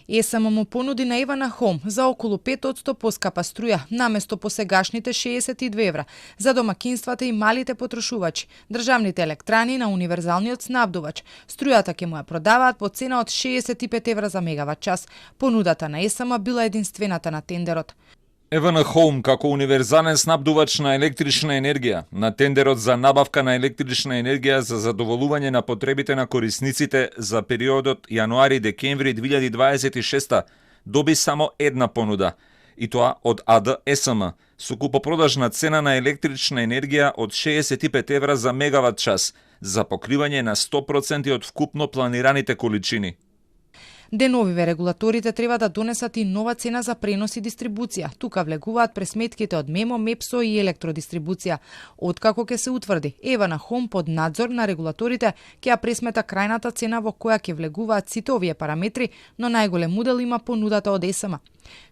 ЕСМ му понуди на Ивана Хом за околу 5% поскапа струја, наместо по сегашните 62 евра за домакинствата и малите потрошувачи, државните електрани на универзалниот снабдувач. Струјата ќе му ја продаваат по цена од 65 евра за мегават час. Понудата на ЕСМ била единствената на тендерот. Евана Хоум, како универзален снабдувач на електрична енергија, на тендерот за набавка на електрична енергија за задоволување на потребите на корисниците за периодот јануари-декември 2026 доби само една понуда, и тоа од АД ЕСМ, со купопродажна цена на електрична енергија од 65 евра за мегават час, за покривање на 100% од вкупно планираните количини. Деновиве регулаторите треба да донесат и нова цена за пренос и дистрибуција. Тука влегуваат пресметките од МЕМО, МЕПСО и електродистрибуција. Откако ќе се утврди Евана Хом под надзор на регулаторите, ќе ја пресмета крајната цена во која ќе влегуваат сите овие параметри, но најголем удел има понудата од ЕСМ.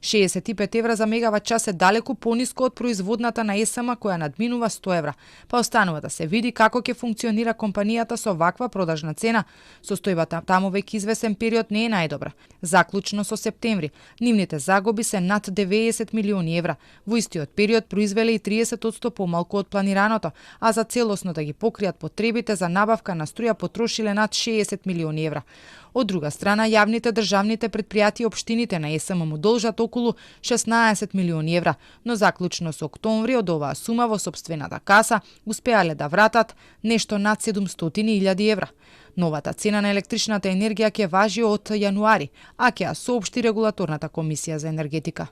65 евра за мегават час е далеку пониско од производната на ЕСМ која надминува 100 евра. Па останува да се види како ќе функционира компанијата со ваква продажна цена. Состојбата таму веќе извесен период не е најдобра. Заклучно со септември, нивните загуби се над 90 милиони евра. Во истиот период произвеле и 30% помалку од планираното, а за целосно да ги покријат потребите за набавка на струја потрошиле над 60 милиони евра. Од друга страна, јавните државните претпријатија и општините на ЕСМ му должат околу 16 милиони евра, но заклучно со октомври од оваа сума во сопствената каса успеале да вратат нешто над 700.000 евра. Новата цена на електричната енергија ќе важи од јануари, а ќе ја соопшти регулаторната комисија за енергетика.